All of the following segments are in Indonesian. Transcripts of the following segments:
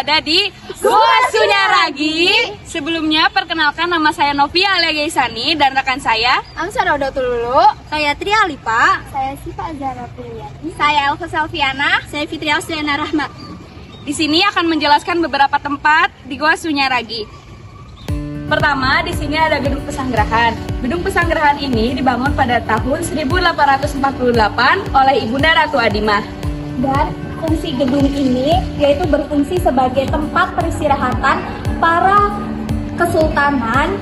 berada di Gua Sunyaragi. Sebelumnya perkenalkan, nama saya Novia Alia Gaisani dan rekan saya Amsar Odatululu. Saya Tri Alipa. Saya Siva Azhara Priyani. Saya Elva Selviana. Saya Fitri Austriana Rahmat. di sini akan menjelaskan beberapa tempat di Gua Sunyaragi. Pertama, di sini ada Gedung Pesanggerahan. Gedung Pesanggerahan ini dibangun pada tahun 1848 oleh Ibunda Ratu Adimah. Dan fungsi gedung ini yaitu berfungsi sebagai tempat peristirahatan para kesultanan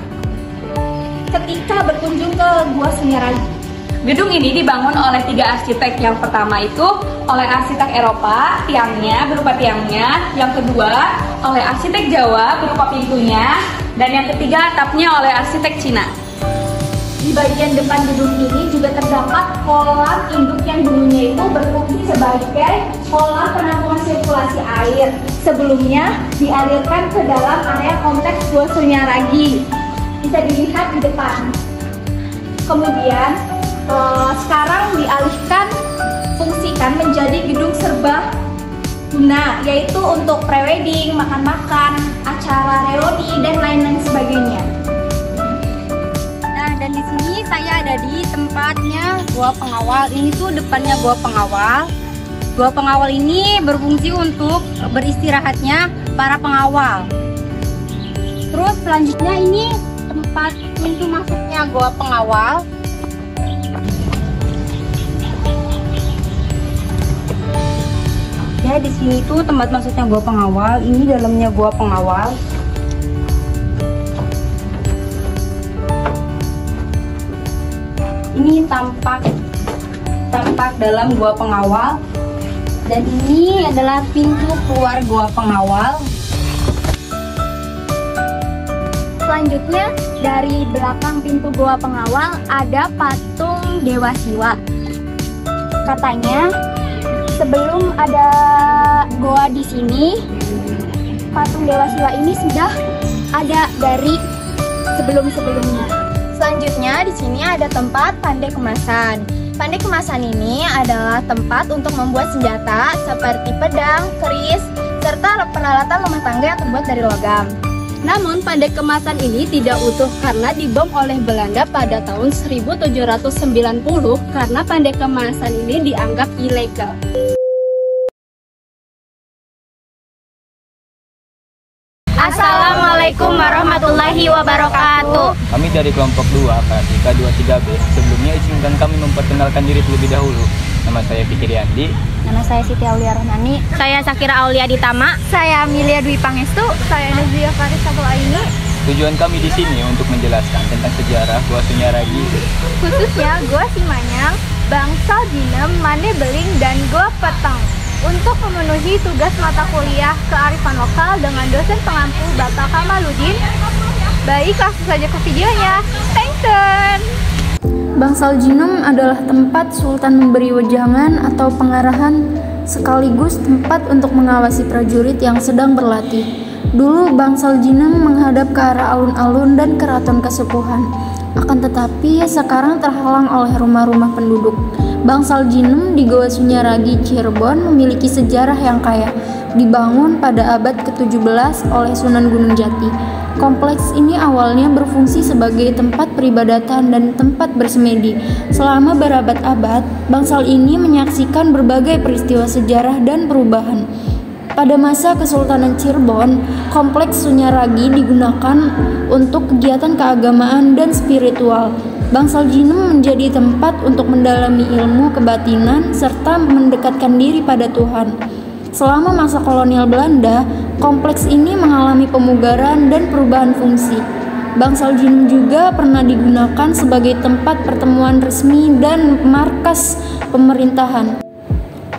ketika berkunjung ke Gua Sunyaragi. Gedung ini dibangun oleh 3 arsitek. Yang pertama itu oleh arsitek Eropa, tiangnya berupa tiangnya. Yang kedua oleh arsitek Jawa berupa pintunya. Dan yang ketiga atapnya oleh arsitek Cina. Di bagian depan gedung ini juga terdapat kolam induk yang dulunya itu berfungsi sebagai kolam penampungan sirkulasi air. Sebelumnya dialirkan ke dalam area kompleks Gua Sunyaragi. Bisa dilihat di depan. Kemudian sekarang dialihkan fungsikan menjadi gedung serbaguna, yaitu untuk prewedding, makan-makan, acara reuni dan lain-lain sebagainya. Nah, dan di sini saya ada di tempatnya Gua Pengawal. Ini tuh depannya Gua Pengawal. Gua Pengawal ini berfungsi untuk beristirahatnya para pengawal. Terus selanjutnya ini tempat pintu masuknya Gua Pengawal. Ya, di sini tuh tempat masuknya Gua Pengawal. Ini dalamnya Gua Pengawal. Ini tampak dalam Gua Pengawal. Dan ini adalah pintu keluar Gua Pengawal. Selanjutnya dari belakang pintu Gua Pengawal ada patung Dewa Siwa. Katanya sebelum ada goa di sini, patung Dewa Siwa ini sudah ada dari sebelum-sebelumnya. Selanjutnya di sini ada tempat pandai kemasan. Pandai kemasan ini adalah tempat untuk membuat senjata seperti pedang, keris, serta peralatan rumah tangga yang terbuat dari logam. Namun pandai kemasan ini tidak utuh karena dibom oleh Belanda pada tahun 1790 karena pandai kemasan ini dianggap ilegal. Assalamualaikum warahmatullahi wabarakatuh. Kami dari kelompok 2, Pratika 23B. Sebelumnya izinkan kami memperkenalkan diri terlebih dahulu. Nama saya Fikri Andi. Nama saya Siti Aulia Rohmani. Saya Sakira Aulia Ditama. Saya Amelia Dwi Pangestu. Saya Nazia Faris Aini. Tujuan kami di sini untuk menjelaskan tentang sejarah Gua Sunyaragi, Khususnya Gua Simanyang, Bangsal Jinem, Mane Beling, dan Gua Peteng. Untuk memenuhi tugas mata kuliah kearifan lokal dengan dosen pengampu Bapak Kamaludin. Baik, langsung saja ke videonya. Thanks. Bangsal Jinem adalah tempat Sultan memberi wejangan atau pengarahan sekaligus tempat untuk mengawasi prajurit yang sedang berlatih. Dulu Bangsal Jinem menghadap ke arah alun-alun dan keraton kesepuhan. Akan tetapi sekarang terhalang oleh rumah-rumah penduduk. Bangsal Jinem di Gua Sunyaragi, Cirebon memiliki sejarah yang kaya. Dibangun pada abad ke-17 oleh Sunan Gunung Jati. Kompleks ini awalnya berfungsi sebagai tempat peribadatan dan tempat bersemedi. Selama berabad-abad, bangsal ini menyaksikan berbagai peristiwa sejarah dan perubahan. Pada masa Kesultanan Cirebon, kompleks Sunyaragi digunakan untuk kegiatan keagamaan dan spiritual. Bangsal Jinem menjadi tempat untuk mendalami ilmu kebatinan serta mendekatkan diri pada Tuhan. Selama masa kolonial Belanda, kompleks ini mengalami pemugaran dan perubahan fungsi. Bangsal Jinem juga pernah digunakan sebagai tempat pertemuan resmi dan markas pemerintahan.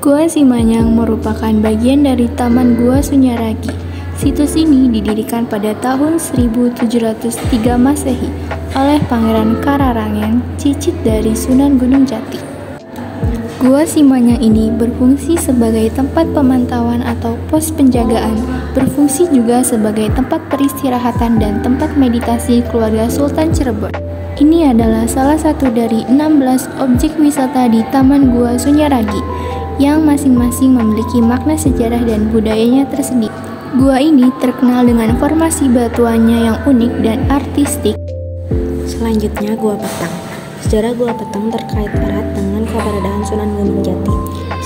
Gua Simanyang merupakan bagian dari Taman Gua Sunyaragi. Situs ini didirikan pada tahun 1703 Masehi oleh Pangeran Kararangeng, cicit dari Sunan Gunung Jati. Gua Simanyang ini berfungsi sebagai tempat pemantauan atau pos penjagaan, berfungsi juga sebagai tempat peristirahatan dan tempat meditasi keluarga Sultan Cirebon. Ini adalah salah satu dari 16 objek wisata di Taman Gua Sunyaragi yang masing-masing memiliki makna sejarah dan budayanya tersendiri. Gua ini terkenal dengan formasi batuannya yang unik dan artistik. Selanjutnya, Gua Petang. Sejarah Gua Petang terkait erat dengan keberadaan Sunan Gunung Jati,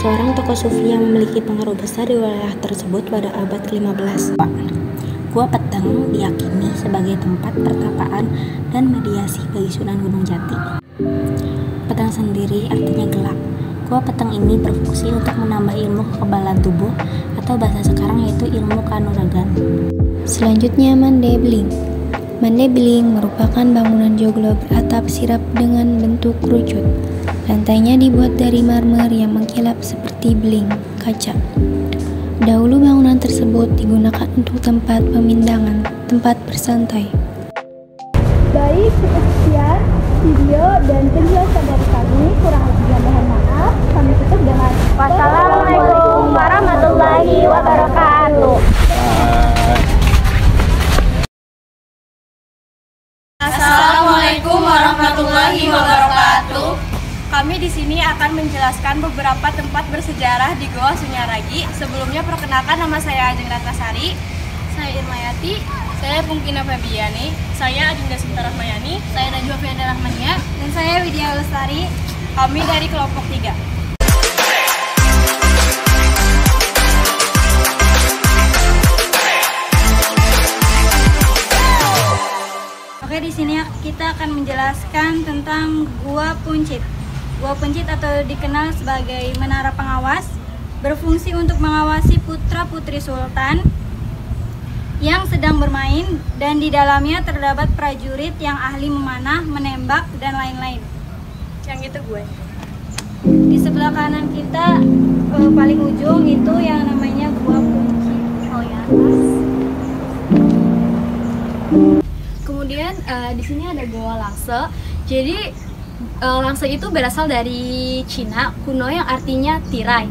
seorang tokoh sufi yang memiliki pengaruh besar di wilayah tersebut pada abad ke-15. Gua Petang diyakini sebagai tempat pertapaan dan mediasi bagi Sunan Gunung Jati. Petang sendiri artinya gelap. Gua Petang ini berfungsi untuk menambah ilmu kekebalan tubuh atau bahasa sekarang yaitu ilmu kanuragan. Selanjutnya, Mande Beling. Mande Beling merupakan bangunan joglo beratap sirap dengan bentuk kerucut. Lantainya dibuat dari marmer yang mengkilap seperti beling kaca. Dahulu bangunan tersebut digunakan untuk tempat pemindangan, tempat bersantai. Baik, cukup sekian video dan penjelasan dari kami. Kurang lebihnya mohon maaf. Kami tutup dengan wassalamualaikum warahmatullahi wabarakatuh. Assalamualaikum warahmatullahi wabarakatuh. Kami di sini akan menjelaskan beberapa tempat bersejarah di Goa Sunyaragi. Sebelumnya perkenalkan, nama saya Ajeng Ratnasari. Saya Irmayati. Saya Pungkina Febiani. Saya Adinda Sinta Rahmayani. Saya Najwa Fianda Rahmania. Dan saya Widya Lestari. Kami dari kelompok 3. Oke, di sini kita akan menjelaskan tentang Gua Puncit. Gua Puncit atau dikenal sebagai menara pengawas, berfungsi untuk mengawasi putra-putri sultan yang sedang bermain, dan di dalamnya terdapat prajurit yang ahli memanah, menembak, dan lain-lain. Yang itu gue. Di sebelah kanan kita paling ujung itu yang namanya Gua Puncit. Oh ya, atas. Kemudian di sini ada Goa Langse. Jadi Langse itu berasal dari Cina kuno yang artinya tirai,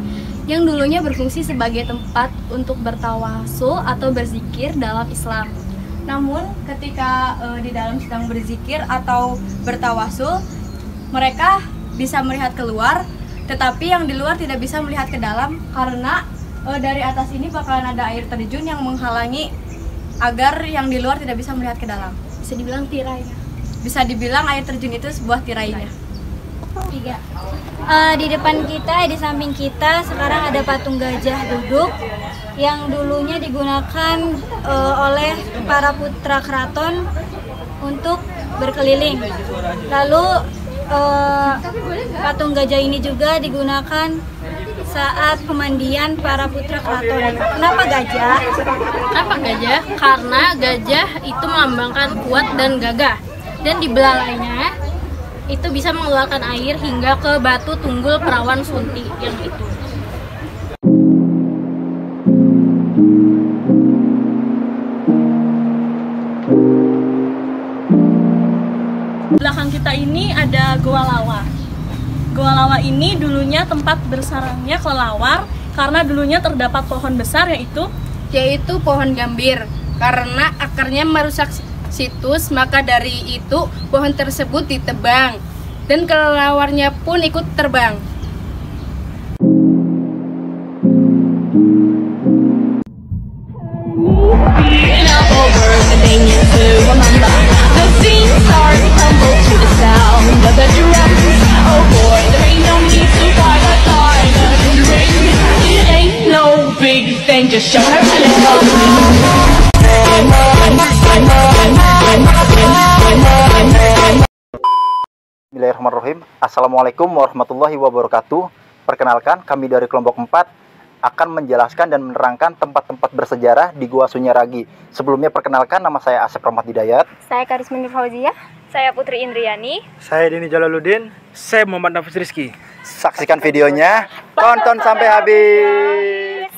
yang dulunya berfungsi sebagai tempat untuk bertawasul atau berzikir dalam Islam. Namun ketika di dalam sedang berzikir atau bertawasul, mereka bisa melihat keluar, tetapi yang di luar tidak bisa melihat ke dalam karena dari atas ini bakalan ada air terjun yang menghalangi agar yang di luar tidak bisa melihat ke dalam. Bisa dibilang tirainya. Bisa dibilang air terjun itu sebuah tirainya. 3. Di depan kita, di samping kita sekarang ada patung gajah duduk yang dulunya digunakan oleh para putra keraton untuk berkeliling. Lalu patung gajah ini juga digunakan saat pemandian para putra keraton. Kenapa gajah? Kenapa gajah? Karena gajah itu melambangkan kuat dan gagah. Dan di belalainya itu bisa mengeluarkan air hingga ke batu tunggul perawan Sunti yang itu. Belakang kita ini ada Goa Lawa. Goa Lawa ini dulunya tempat bersarangnya kelelawar karena dulunya terdapat pohon besar yaitu pohon gambir. Karena akarnya merusak situs, maka dari itu pohon tersebut ditebang dan kelelawarnya pun ikut terbang. Bismillahirrahmanirrahim. Assalamualaikum warahmatullahi wabarakatuh. Perkenalkan, kami dari kelompok 4 akan menjelaskan dan menerangkan tempat-tempat bersejarah di Goa Sunyaragi. Sebelumnya perkenalkan, nama saya Asep Rahmat Hidayat. Saya Karismini Fauzia. Saya Putri Indriani. Saya Dini Jalaluddin. Saya Muhammad Nafis Rizky. Saksikan videonya, tonton sampai habis.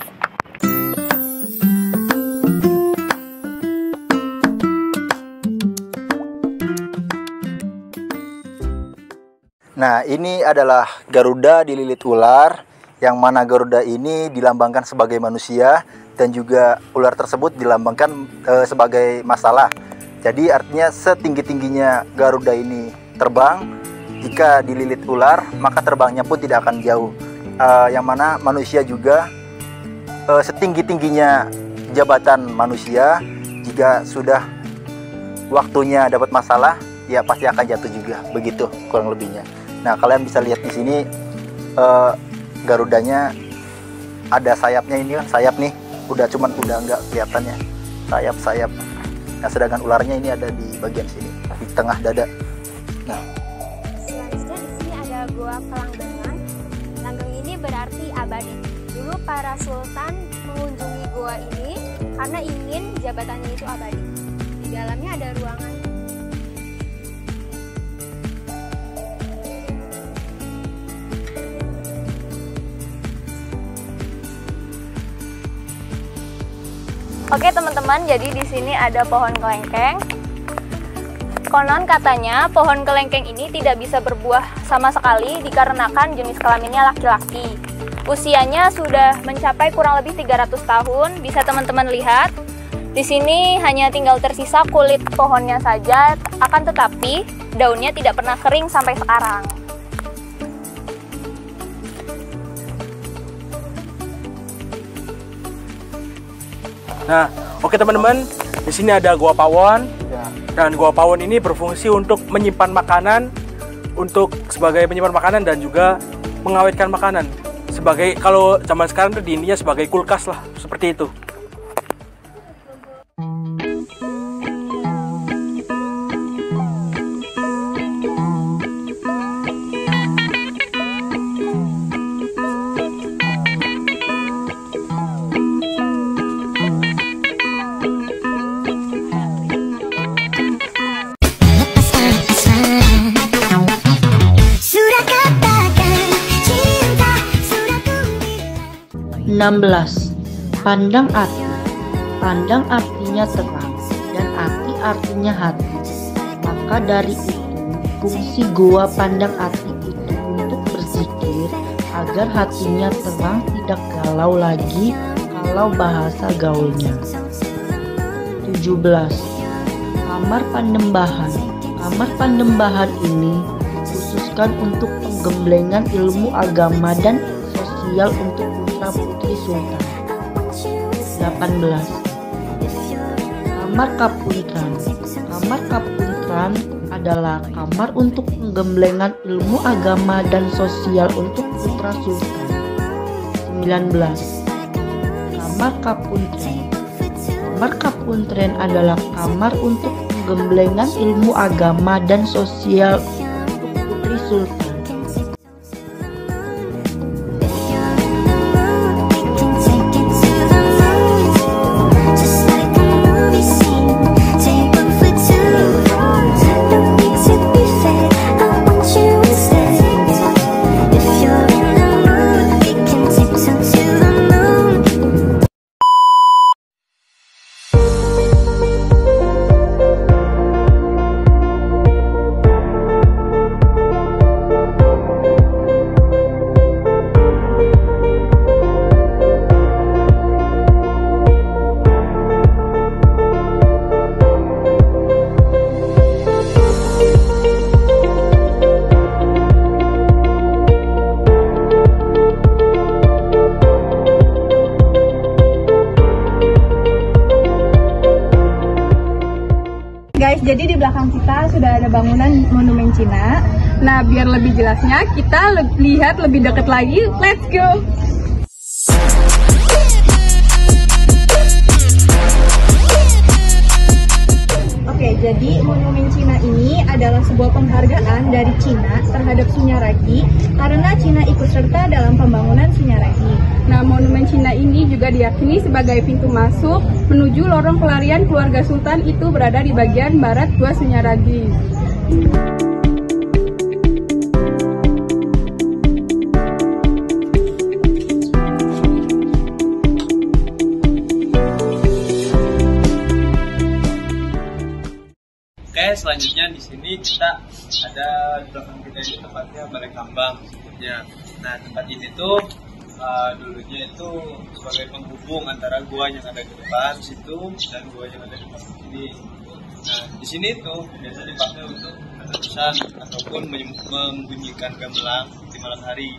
Nah, ini adalah Garuda dililit ular, yang mana Garuda ini dilambangkan sebagai manusia dan juga ular tersebut dilambangkan sebagai masalah. Jadi artinya setinggi-tingginya Garuda ini terbang, jika dililit ular maka terbangnya pun tidak akan jauh. Yang mana manusia juga setinggi-tingginya jabatan manusia. Jika sudah waktunya dapat masalah, ya pasti akan jatuh juga. Begitu kurang lebihnya. Nah, kalian bisa lihat di sini Garudanya ada sayapnya. Ini kan sayap nih, udah nggak kelihatannya sayap. Nah, sedangkan ularnya ini ada di bagian sini, di tengah dada. Nah, selanjutnya di sini ada Goa Pelanggengan. Langgeng ini berarti abadi. Dulu para sultan mengunjungi goa ini karena ingin jabatannya itu abadi. Di dalamnya ada ruangan. Oke teman-teman, jadi di sini ada pohon kelengkeng. Konon katanya pohon kelengkeng ini tidak bisa berbuah sama sekali dikarenakan jenis kelaminnya laki-laki. Usianya sudah mencapai kurang lebih 300 tahun. Bisa teman-teman lihat. Di sini hanya tinggal tersisa kulit pohonnya saja, akan tetapi daunnya tidak pernah kering sampai sekarang. Nah, oke teman-teman, di sini ada Goa Pawon. Dan Goa Pawon ini berfungsi untuk menyimpan makanan, sebagai penyimpan makanan dan juga mengawetkan makanan. Sebagai, kalau zaman sekarang tuh di India sebagai kulkas lah, seperti itu. Pandang arti. Pandang artinya terang dan arti artinya hati. Maka dari itu fungsi goa pandang arti itu untuk berzikir agar hatinya terang, tidak galau lagi kalau bahasa gaulnya. 17. Kamar Pandembahan. Kamar Pandembahan ini khususkan untuk penggemblengan ilmu agama dan sosial untuk putra putri sultan. 18. Kamar Kapuntran. Kamar Kapuntran adalah kamar untuk penggemblengan ilmu agama dan sosial untuk putra sultan. 19. Kamar Kapuntren. Kamar Kapuntren adalah kamar untuk penggemblengan ilmu agama dan sosial untuk putri sultan. Guys, jadi di belakang kita sudah ada bangunan monumen Cina. Nah, biar lebih jelasnya kita lihat lebih dekat lagi. Let's go! Oke, jadi monumen Cina ini adalah sebuah penghargaan dari Cina terhadap Sunyaragi karena Cina ikut serta dalam pembangunan Sunyaragi. Nah, monumen Cina ini juga diyakini sebagai pintu masuk menuju lorong pelarian keluarga Sultan itu berada di bagian barat Gua Sunyaragi. Oke, selanjutnya di sini kita ada di belakang kita ini tempatnya Balai Kambang sebutnya. Nah, tempat ini tuh dulunya itu sebagai penghubung antara gua yang ada di depan situ dan gua yang ada di depan sini. Nah, di sini tuh biasa dipakai untuk pesan ataupun membunyikan gamelan di malam hari.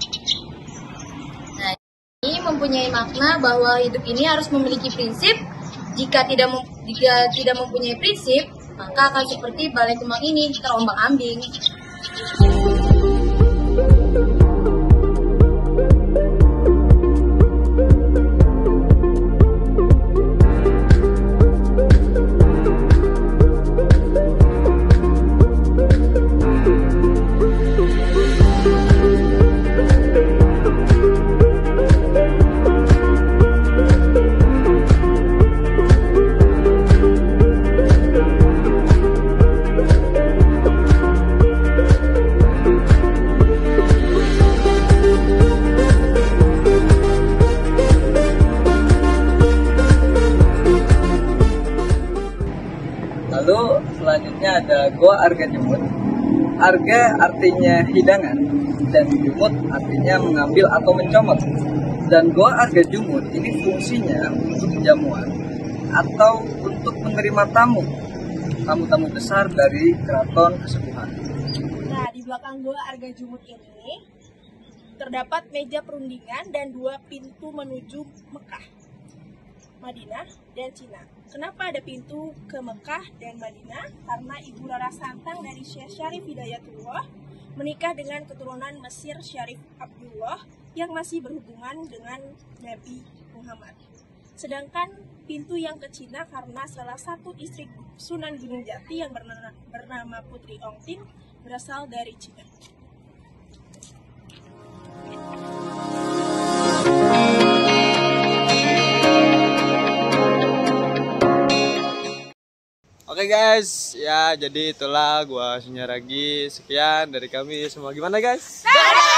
Nah, ini mempunyai makna bahwa hidup ini harus memiliki prinsip Jika tidak mempunyai prinsip, maka akan seperti Balai Kembang ini terombang-ambing. Lalu selanjutnya ada Goa Arga Jumut. Arga artinya hidangan dan jumut artinya mengambil atau mencomot. Dan Goa Arga Jumut ini fungsinya untuk jamuan atau untuk menerima tamu besar dari keraton kesepuhan. Nah, di belakang Goa Arga Jumut ini terdapat meja perundingan dan 2 pintu menuju Mekah, Madinah, dan Cina. Kenapa ada pintu ke Mekah dan Madinah? Karena Ibu Rara Santang dari Syekh Syarif Hidayatullah menikah dengan keturunan Mesir Syarif Abdullah yang masih berhubungan dengan Nabi Muhammad. Sedangkan pintu yang ke Cina karena salah satu istri Sunan Gunung Jati yang bernama Putri Ongtin berasal dari Cina. Oke guys, ya jadi itulah Gua Sunyaragi. Sekian dari kami semua. Gimana guys? Dadah!